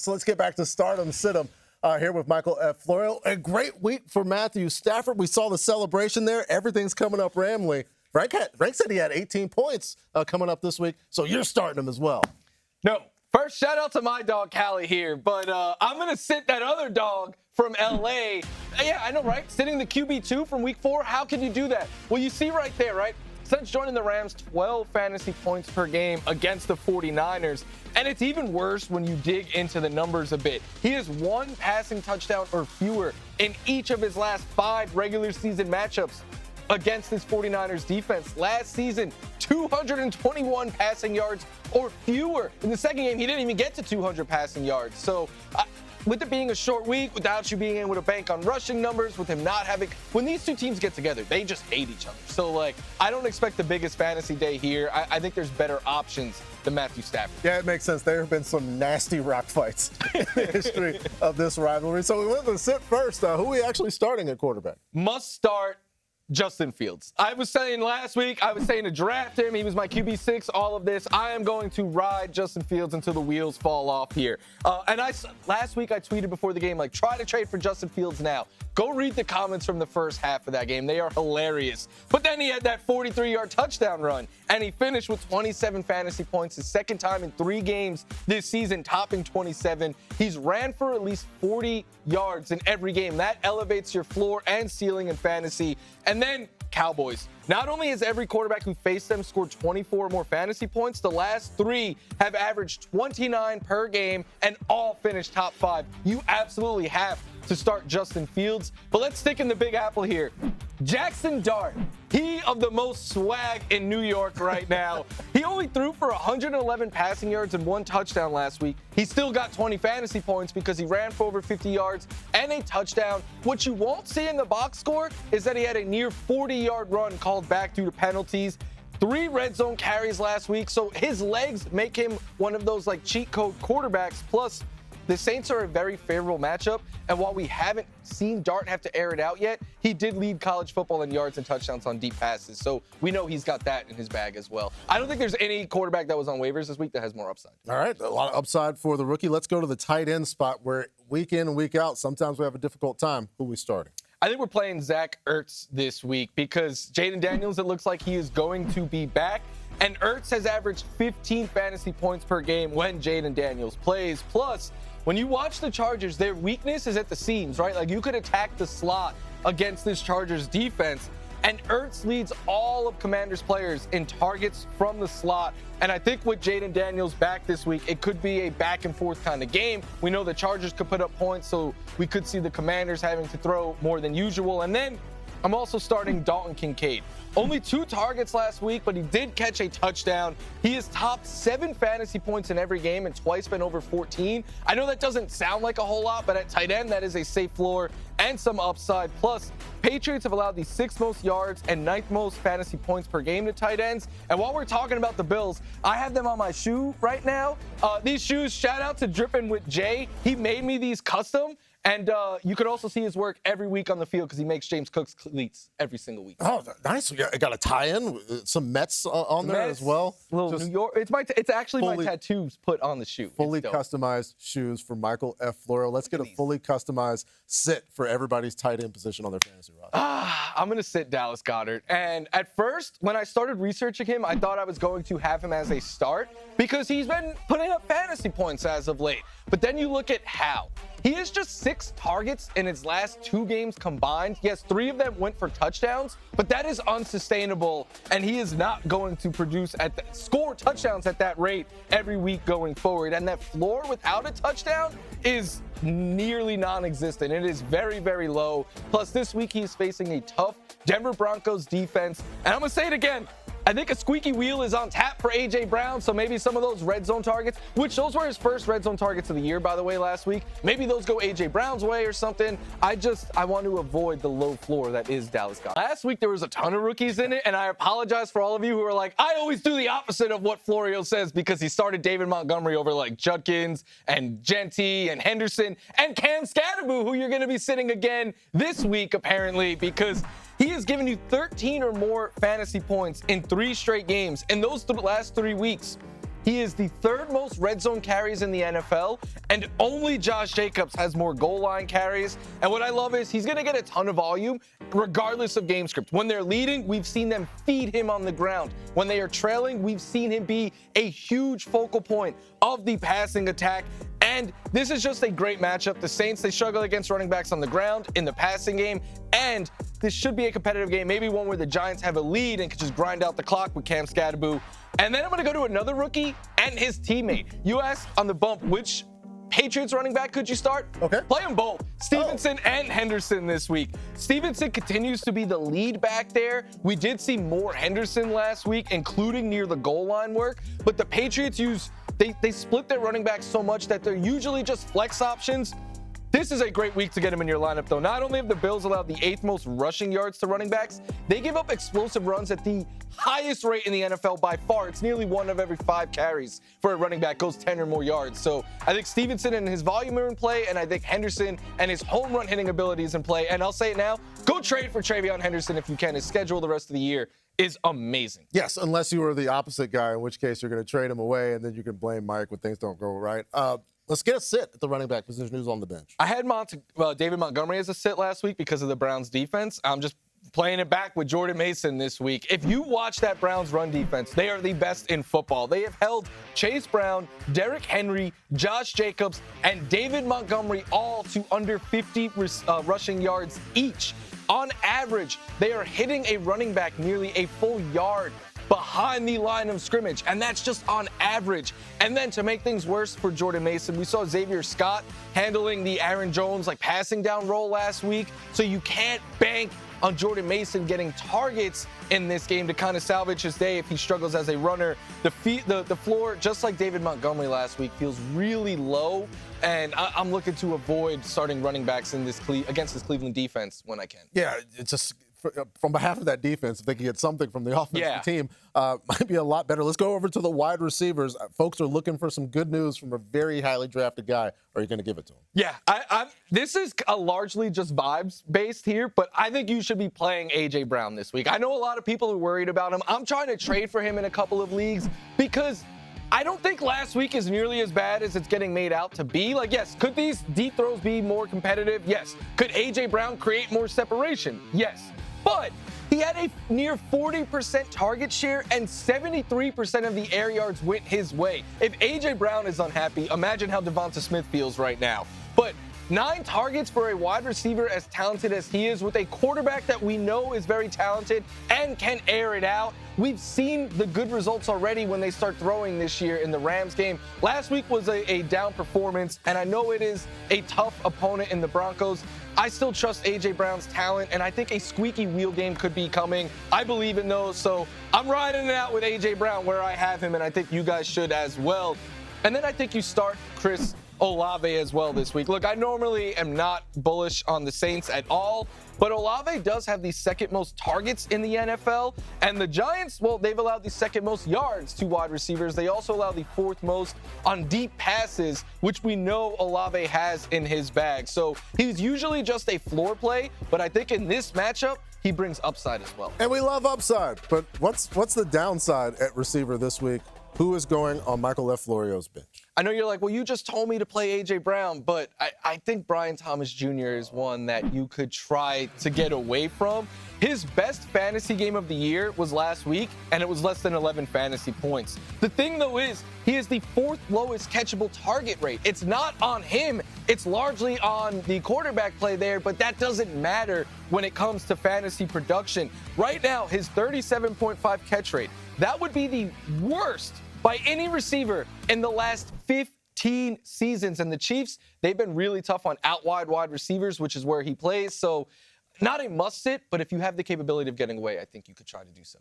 folks. Let's get back to Stardom Sit 'em here with Michael F. Florio. A great week for Matthew Stafford. We saw the celebration there. Everything's coming up Ramley. Frank said he had 18 points coming up this week, so you're starting him as well. No. First, shout out to my dog, Callie, here. But I'm going to sit that other dog from L.A. Yeah, I know, right? Sitting the QB2 from week 4. How can you do that? Well, you see right there, right? Since joining the Rams, 12 fantasy points per game against the 49ers. And it's even worse when you dig into the numbers a bit. He has 1 passing touchdown or fewer in each of his last 5 regular season matchups against this 49ers defense. Last season, 221 passing yards or fewer. In the second game, he didn't even get to 200 passing yards. So with it being a short week, without you being able to bank on rushing numbers, with him not having, when these two teams get together, they just hate each other. So, I don't expect the biggest fantasy day here. I think there's better options than Matthew Stafford. Yeah, it makes sense. There have been some nasty rock fights in the history of this rivalry. So we went to sit first. Who are we actually starting at quarterback? Must start Justin Fields. I was saying last week, I was saying to draft him. He was my QB6, all of this. I am going to ride Justin Fields until the wheels fall off here. Last week I tweeted before the game, try to trade for Justin Fields now. Go read the comments from the first half of that game. They are hilarious. But then he had that 43-yard touchdown run, and he finished with 27 fantasy points, his second time in 3 games this season, topping 27. He's ran for at least 40 yards in every game. That elevates your floor and ceiling in fantasy. And then Cowboys. Not only has every quarterback who faced them scored 24 or more fantasy points, the last 3 have averaged 29 per game and all finished top 5. You absolutely have to start Justin Fields. But let's stick in the Big Apple here. Jackson Dart, he of the most swag in New York right now. He only threw for 111 passing yards and 1 touchdown last week. He still got 20 fantasy points because he ran for over 50 yards and a touchdown. What you won't see in the box score is that he had a near 40-yard run called back due to penalties. 3 red zone carries last week, so his legs make him one of those cheat code quarterbacks. Plus, the Saints are a very favorable matchup, and while we haven't seen Dart have to air it out yet, he did lead college football in yards and touchdowns on deep passes, so we know he's got that in his bag as well. I don't think there's any quarterback that was on waivers this week that has more upside. All right, a lot of upside for the rookie. Let's go to the tight end spot where week in and week out, sometimes we have a difficult time. Who are we starting? I think we're playing Zach Ertz this week because Jaden Daniels, it looks like he is going to be back. And Ertz has averaged 15 fantasy points per game when Jaden Daniels plays. Plus, when you watch the Chargers, their weakness is at the seams, right? You could attack the slot against this Chargers defense. And Ertz leads all of Commanders players in targets from the slot. And I think with Jaden Daniels back this week, it could be a back and forth kind of game. We know the Chargers could put up points, so we could see the Commanders having to throw more than usual. And then I'm also starting Dalton Kincaid. Only 2 targets last week, but he did catch a touchdown. He has topped 7 fantasy points in every game and twice been over 14. I know that doesn't sound like a whole lot, but at tight end, that is a safe floor and some upside. Plus, Patriots have allowed the 6th most yards and 9th most fantasy points per game to tight ends. And while we're talking about the Bills, I have them on my shoe right now. These shoes, shout out to Drippin' with Jay. He made me these custom. And you could also see his work every week on the field because he makes James Cook's cleats every single week. Oh, nice. You got a tie-in, some Mets on there as well. Little New York. It's actually my tattoos put on the shoe. Fully customized shoes for Michael F. Florio. Let's get a fully customized sit for everybody's tight end position on their fantasy roster. I'm going to sit Dallas Goedert. And at first, when I started researching him, I thought I was going to have him as a start because he's been putting up fantasy points as of late. But then you look at how. He has just 6 targets in his last 2 games combined. Yes, 3 of them went for touchdowns, but that is unsustainable, and he is not going to score touchdowns at that rate every week going forward. And that floor without a touchdown is nearly non-existent. It is very, very low. Plus, this week he's facing a tough Denver Broncos defense. And I'm going to say it again. I think a squeaky wheel is on tap for A.J. Brown, so maybe some of those red zone targets, which those were his first red zone targets of the year, by the way, last week. Maybe those go A.J. Brown's way or something. I want to avoid the low floor that is Dallas Goedert. Last week, there was a ton of rookies in it, and I apologize for all of you who are like, I always do the opposite of what Florio says because he started David Montgomery over Judkins and Genty and Henderson and Cam Scatterboo, who you're going to be sitting again this week, apparently, because he has given you 13 or more fantasy points in 3 straight games. In those last 3 weeks, He is the third most red zone carries in the NFL, and only Josh Jacobs has more goal line carries. And what I love is he's going to get a ton of volume regardless of game script. When they're leading, we've seen them feed him on the ground. When they are trailing, we've seen him be a huge focal point of the passing attack. And this is just a great matchup. The Saints, they struggle against running backs on the ground in the passing game. And this should be a competitive game, maybe one where the Giants have a lead and can just grind out the clock with Cam Scatterboo. And then I'm going to go to another rookie and his teammate. You asked on the bump, which Patriots running back could you start? Okay. Play them both. Stevenson and Henderson this week. Stevenson continues to be the lead back there. We did see more Henderson last week, including near the goal line work. But the Patriots they split their running backs so much that they're usually just flex options. This is a great week to get him in your lineup, though. Not only have the Bills allowed the 8th most rushing yards to running backs, they give up explosive runs at the highest rate in the NFL by far. It's nearly 1 of every 5 carries for a running back goes 10 or more yards. So I think Stevenson and his volume are in play, and I think Henderson and his home run hitting ability is in play. And I'll say it now, go trade for Travion Henderson if you can. His schedule the rest of the year is amazing. Yes, unless you were the opposite guy, in which case you're going to trade him away, and then you can blame Mike when things don't go right. Let's get a sit at the running back position. Who's on the bench? I had David Montgomery as a sit last week because of the Browns' defense. I'm just playing it back with Jordan Mason this week. If you watch that Browns run defense, they are the best in football. They have held Chase Brown, Derrick Henry, Josh Jacobs, and David Montgomery all to under 50 rushing yards each. On average, they are hitting a running back nearly a full yard behind the line of scrimmage, and that's just on average. And then to make things worse for Jordan Mason, we saw Xavier Scott handling the Aaron Jones passing down role last week, so you can't bank on Jordan Mason getting targets in this game to kind of salvage his day if he struggles as a runner. The floor, just like David Montgomery last week, feels really low, and I'm looking to avoid starting running backs in against this Cleveland defense when I can. Yeah, it's just from behalf of that defense, if they can get something from the offensive team, might be a lot better. Let's go over to the wide receivers. Folks are looking for some good news from a very highly drafted guy. Are you going to give it to him? Yeah, this is largely just vibes based here, but I think you should be playing A.J. Brown this week. I know a lot of people are worried about him. I'm trying to trade for him in a couple of leagues because I don't think last week is nearly as bad as it's getting made out to be. Yes, could these deep throws be more competitive? Yes. Could A.J. Brown create more separation? Yes. But he had a near 40% target share and 73% of the air yards went his way. If A.J. Brown is unhappy, imagine how Devonta Smith feels right now. But 9 targets for a wide receiver as talented as he is with a quarterback that we know is very talented and can air it out. We've seen the good results already when they start throwing this year in the Rams game. Last week was a down performance, and I know it is a tough opponent in the Broncos. I still trust A.J. Brown's talent, and I think a squeaky wheel game could be coming. I believe in those, so I'm riding it out with A.J. Brown where I have him, and I think you guys should as well. And then I think you start Chris Olave as well this week. Look, I normally am not bullish on the Saints at all, but Olave does have the 2nd most targets in the NFL, and the Giants, well, they've allowed the 2nd most yards to wide receivers. They also allow the 4th most on deep passes, which we know Olave has in his bag. So he's usually just a floor play, but I think in this matchup, he brings upside as well. And we love upside, but what's the downside at receiver this week? Who is going on Michael LaFleur's bench? I know you're like, well, you just told me to play A.J. Brown, but I think Brian Thomas Jr. is one that you could try to get away from. His best fantasy game of the year was last week, and it was less than 11 fantasy points. The thing, though, is he is the 4th lowest catchable target rate. It's not on him. It's largely on the quarterback play there, but that doesn't matter when it comes to fantasy production. Right now, his 37.5 catch rate, that would be the worst by any receiver in the last 15 seasons. And the Chiefs, they've been really tough on out wide receivers, which is where he plays. So not a must sit, but if you have the capability of getting away, I think you could try to do so.